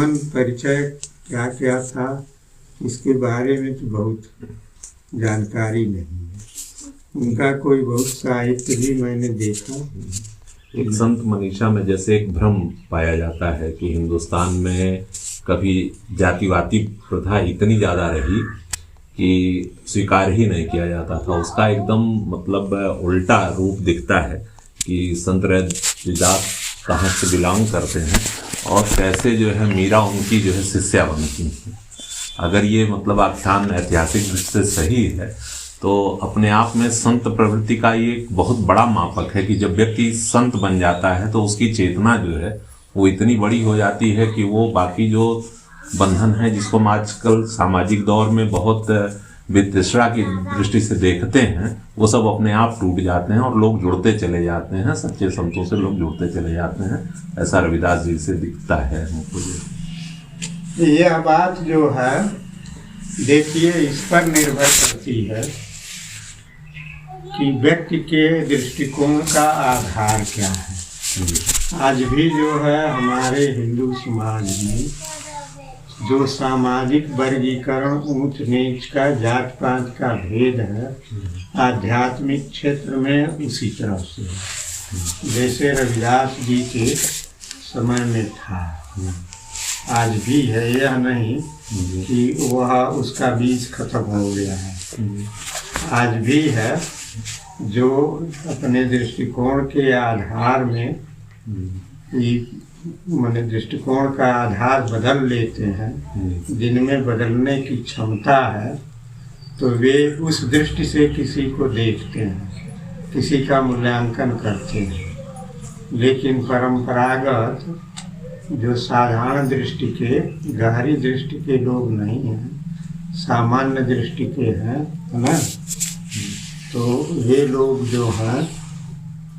परिचय क्या क्या था इसके बारे में तो बहुत जानकारी नहीं है। उनका कोई बहुत साहित्य भी मैंने देखा। एक संत मनीषा में जैसे एक भ्रम पाया जाता है कि हिंदुस्तान में कभी जातिवादी प्रथा इतनी ज़्यादा रही कि स्वीकार ही नहीं किया जाता था। उसका एकदम मतलब उल्टा रूप दिखता है कि संत रविदास कहाँ से बिलोंग करते हैं और कैसे जो है मीरा उनकी जो है शिष्या बनती हैं। अगर ये मतलब आख्यान ऐतिहासिक दृष्टि से सही है तो अपने आप में संत प्रवृत्ति का ये एक बहुत बड़ा मापक है कि जब व्यक्ति संत बन जाता है तो उसकी चेतना जो है वो इतनी बड़ी हो जाती है कि वो बाकी जो बंधन है जिसको हम आजकल सामाजिक दौर में बहुत वितृष्णा की दृष्टि से देखते हैं वो सब अपने आप टूट जाते हैं और लोग जुड़ते चले जाते हैं। सच्चे संतों से लोग जुड़ते चले जाते हैं। ऐसा रविदास जी से दिखता है हमको। यह बात जो है देखिए इस पर निर्भर करती है कि व्यक्ति के दृष्टिकोण का आधार क्या है। आज भी जो है हमारे हिंदू समाज में जो सामाजिक वर्गीकरण ऊंच नीच का जात पात का भेद है आध्यात्मिक क्षेत्र में उसी तरह से जैसे रविदास जी के समय में था आज भी है। यह नहीं कि वह उसका बीज खत्म हो गया है, आज भी है। जो अपने दृष्टिकोण के आधार में माने दृष्टिकोण का आधार बदल लेते हैं, जिनमें बदलने की क्षमता है तो वे उस दृष्टि से किसी को देखते हैं, किसी का मूल्यांकन करते हैं। लेकिन परंपरागत जो साधारण दृष्टि के गहरी दृष्टि के लोग नहीं हैं, सामान्य दृष्टि के हैं, है ना, तो वे लोग जो हैं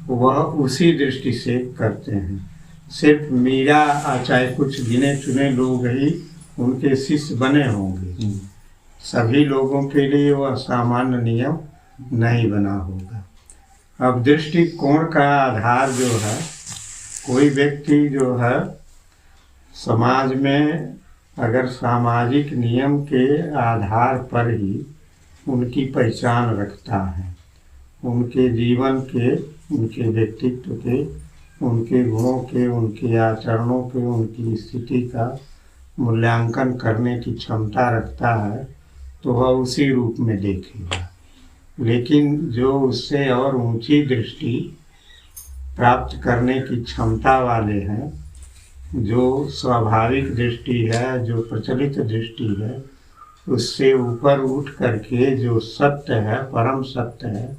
वह उसी दृष्टि से करते हैं। सिर्फ मीरा चाहे कुछ गिने चुने लोग ही उनके शिष्य बने होंगे, सभी लोगों के लिए वह सामान्य नियम नहीं बना होगा। अब दृष्टिकोण का आधार जो है, कोई व्यक्ति जो है समाज में अगर सामाजिक नियम के आधार पर ही उनकी पहचान रखता है, उनके जीवन के, उनके व्यक्तित्व के, उनके गुणों के, उनके आचरणों के, उनकी स्थिति का मूल्यांकन करने की क्षमता रखता है तो वह उसी रूप में देखेगा। लेकिन जो उससे और ऊंची दृष्टि प्राप्त करने की क्षमता वाले हैं, जो स्वाभाविक दृष्टि है, जो प्रचलित दृष्टि है, उससे ऊपर उठ करके जो सत्य है, परम सत्य है,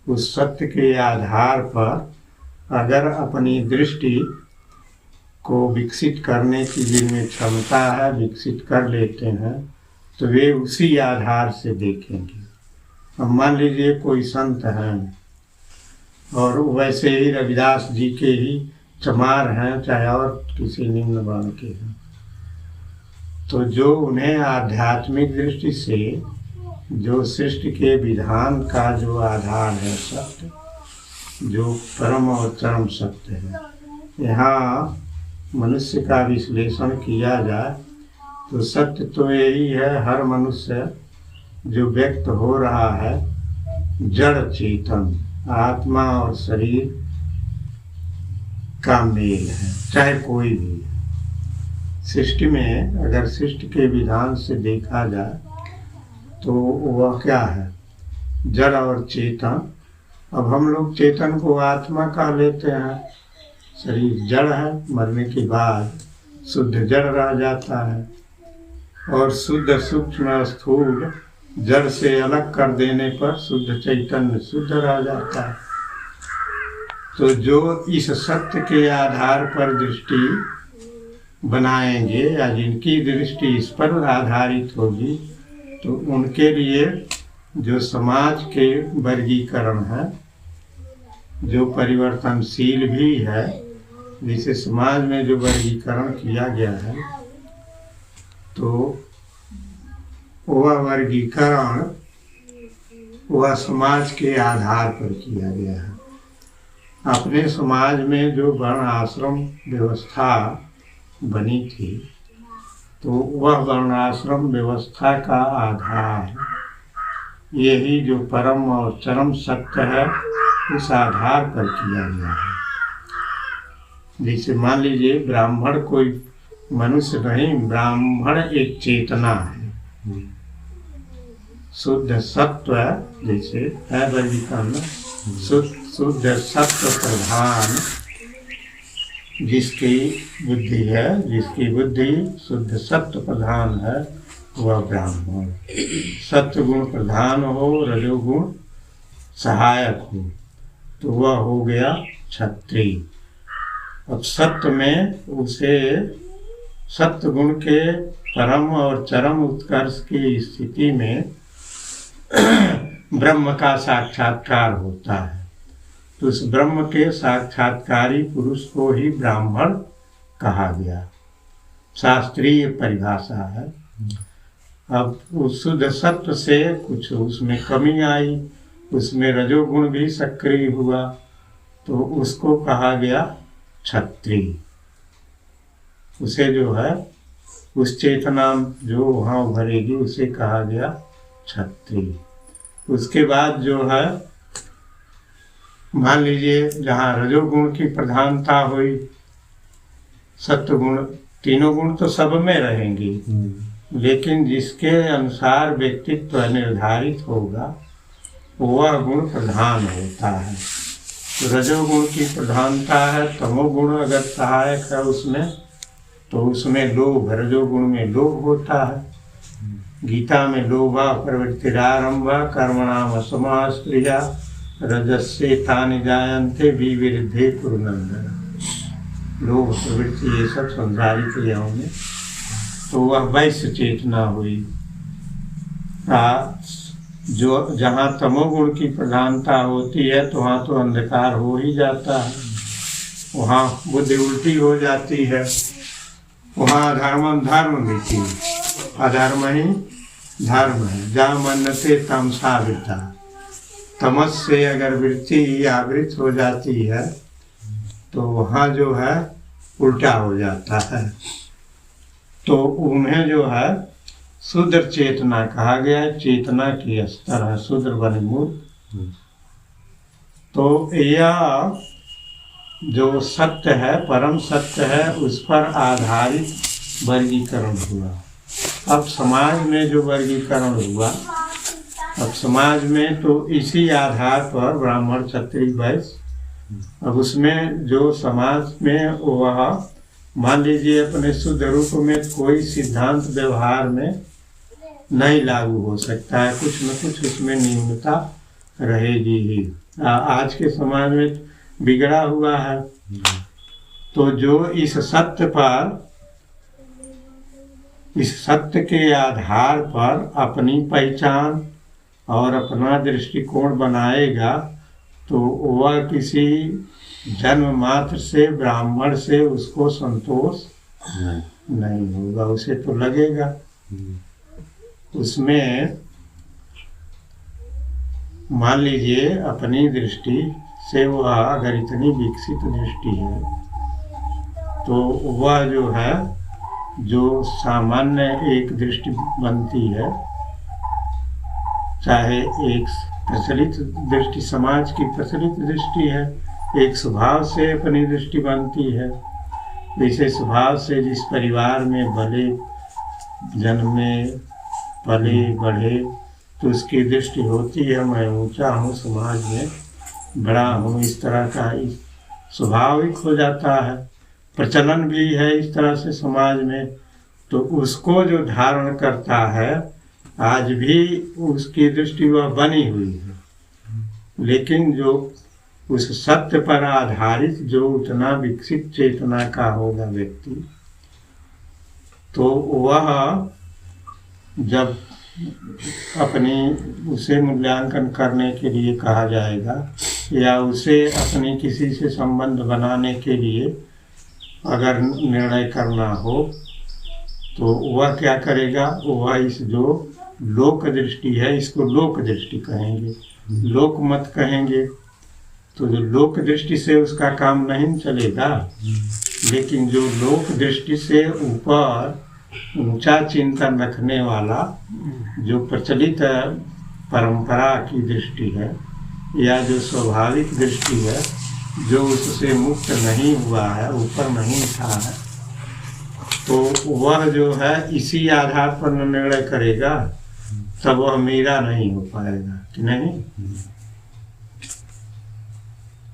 उस सत्य के आधार पर अगर अपनी दृष्टि को विकसित करने की जिनमें क्षमता है विकसित कर लेते हैं तो वे उसी आधार से देखेंगे। अब मान लीजिए कोई संत हैं और वैसे ही रविदास जी के ही चमार हैं, चाहे और किसी निम्न वर्ण के हैं, तो जो उन्हें आध्यात्मिक दृष्टि से जो सृष्टि के विधान का जो आधार है सत्य, जो परम और चरम सत्य है, यहाँ मनुष्य का विश्लेषण किया जाए तो सत्य तो यही है, हर मनुष्य जो व्यक्त हो रहा है जड़ चेतन आत्मा और शरीर का मेल है, चाहे कोई भी। सृष्टि में अगर सृष्टि के विधान से देखा जाए तो वह क्या है, जड़ और चेतन। अब हम लोग चेतन को आत्मा का लेते हैं, शरीर जड़ है, मरने के बाद शुद्ध जड़ रह जाता है और शुद्ध सूक्ष्म स्थूल जड़ से अलग कर देने पर शुद्ध चैतन्य शुद्ध रह जाता है। तो जो इस सत्य के आधार पर दृष्टि बनाएंगे या जिनकी दृष्टि इस पर आधारित होगी तो उनके लिए जो समाज के वर्गीकरण है, जो परिवर्तनशील भी है, जिसे समाज में जो वर्गीकरण किया गया है, तो वह वर्गीकरण वह समाज के आधार पर किया गया है। अपने समाज में जो वर्ण आश्रम व्यवस्था बनी थी तो वह वर्णाश्रम व्यवस्था का आधार है। यही जो परम और चरम सत्य है उस आधार पर किया गया है। जैसे मान लीजिए ब्राह्मण कोई मनुष्य नहीं, ब्राह्मण एक चेतना है, शुद्ध सत्व, जैसे है वर्गीकरण, शुद्ध सत्व प्रधान जिसकी बुद्धि है, जिसकी बुद्धि शुद्ध सत्व प्रधान है वह ब्राह्मण। सत्व गुण प्रधान हो, रजोगुण सहायक हो, तो वह हो गया क्षत्रिय। अब सत्य में उसे सत्य गुण के परम और चरम उत्कर्ष की स्थिति में ब्रह्म का साक्षात्कार होता है, तो उस ब्रह्म के साक्षात्कारी पुरुष को ही ब्राह्मण कहा गया, शास्त्रीय परिभाषा है। अब उस शुद्ध सत्व से कुछ उसमें कमी आई, उसमें रजोगुण भी सक्रिय हुआ, तो उसको कहा गया क्षत्रिय। उसे जो है उस चेतना जो वहाँ उभरेगी उसे कहा गया क्षत्रिय। उसके बाद जो है मान लीजिए जहाँ रजोगुण की प्रधानता हुई, सत्वगुण, तीनों गुण तो सब में रहेंगी, लेकिन जिसके अनुसार व्यक्तित्व निर्धारित होगा वह गुण प्रधान होता है। तो रजोगुण की प्रधानता है, तमोगुण अगर सहायक है उसमें, तो उसमें लोभ, रजोगुण में लोभ होता है। गीता में लोभा प्रवृत्तिरारंभा कर्मणाम असमा स्त्रिया रजस्ये तानि जायन्ते विविद्धे कुरुनंदन। लोभ प्रवृत्ति ये सब संसारिक क्रियाओं में, तो वह वैश्य चेतना हुई। जो जहाँ तमोगुण की प्रधानता होती है तो वहाँ तो अंधकार हो ही जाता है, वहाँ बुद्धि उल्टी हो जाती है, वहाँ अधर्म धर्म मिटी, अधर्म ही धर्म है। जहाँ मन्नते तमसा वृता, तमस से अगर वृत्ति आवृत हो जाती है तो वहाँ जो है उल्टा हो जाता है। तो उन्हें जो है शूद्र चेतना कहा गया है, चेतना की स्तर है शूद्र बनिमूल। तो यह जो सत्य है, परम सत्य है, उस पर आधारित वर्गीकरण हुआ। अब समाज में जो वर्गीकरण हुआ, अब समाज में तो इसी आधार पर ब्राह्मण क्षत्रिय वैश्य, अब उसमें जो समाज में वह मान लीजिए अपने शुद्ध रूप में कोई सिद्धांत व्यवहार में नहीं लागू हो सकता है, कुछ न कुछ उसमें न्यूनता रहेगी ही। आज के समाज में बिगड़ा हुआ है, तो जो इस सत्य पर, इस सत्य के आधार पर अपनी पहचान और अपना दृष्टिकोण बनाएगा, तो वह किसी जन्म मात्र से ब्राह्मण से उसको संतोष नहीं होगा। उसे तो लगेगा उसमें, मान लीजिए अपनी दृष्टि से वह अगर इतनी विकसित दृष्टि है, तो वह जो है जो सामान्य एक दृष्टि बनती है, चाहे एक प्रचलित दृष्टि, समाज की प्रचलित दृष्टि है, एक स्वभाव से अपनी दृष्टि बनती है। जैसे स्वभाव से जिस परिवार में भले जन्मे पले बढ़े, तो उसकी दृष्टि होती है मैं ऊंचा हूँ, समाज में बड़ा हूँ, इस तरह का स्वाभाविक हो जाता है। प्रचलन भी है इस तरह से समाज में, तो उसको जो धारण करता है आज भी उसकी दृष्टि वह बनी हुई है। लेकिन जो उस सत्य पर आधारित जो उतना विकसित चेतना का होगा व्यक्ति, तो वह जब अपनी उसे मूल्यांकन करने के लिए कहा जाएगा या उसे अपनी किसी से संबंध बनाने के लिए अगर निर्णय करना हो, तो वह क्या करेगा, वह इस जो लोक दृष्टि है इसको लोक दृष्टि कहेंगे, लोक मत कहेंगे। तो जो लोक दृष्टि से उसका काम नहीं चलेगा, लेकिन जो लोक दृष्टि से ऊपर ऊंचा चिंतन रखने वाला, जो प्रचलित परंपरा की दृष्टि है या जो स्वाभाविक दृष्टि है, जो उससे मुक्त नहीं हुआ है, ऊपर नहीं उठा है, तो वह जो है इसी आधार पर निर्णय करेगा, तब वह मेरा नहीं हो पाएगा कि नहीं।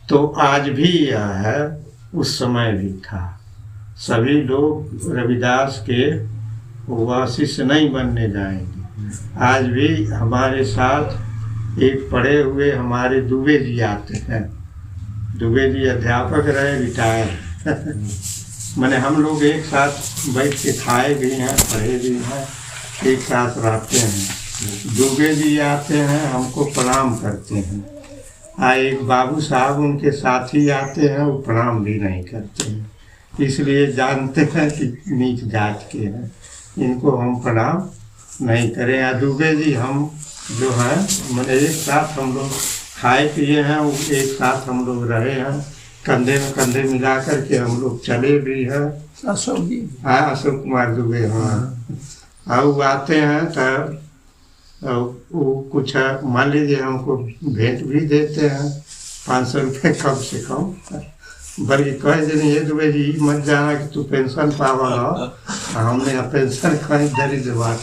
तो आज भी यह है, उस समय भी था। सभी लोग रविदास के वह शिष्य नहीं बनने जाएंगे। आज भी हमारे साथ एक पढ़े हुए हमारे दुबे जी आते हैं। दुबे जी अध्यापक रहे, रिटायर मैंने हम लोग एक साथ बैठ के खाए भी हैं, पढ़े भी हैं, एक साथ रहते हैं। दुबे जी आते हैं, हमको प्रणाम करते हैं। एक बाबू साहब उनके साथी आते हैं, वो प्रणाम भी नहीं करते हैं, इसलिए जानते हैं कि नीच जात के हैं, इनको हम प्रणाम नहीं करें। या दुबे जी हम जो हैं, मैंने एक साथ हम लोग खाए पिए हैं, एक साथ हम लोग रहे हैं, कंधे में कंधे मिला करके हम लोग चले भी हैं। अशोक जी, हाँ, अशोक कुमार दुबे, हाँ। और वो आते हैं तो वो कुछ मान लीजिए हमको भेंट भी देते हैं, 500 रुपये कम से कम, बल्कि कह देने ये दुबे जी मत जाना कि तू पेंशन पावा हो, हमने पेंशन कहीं दरिद्र बात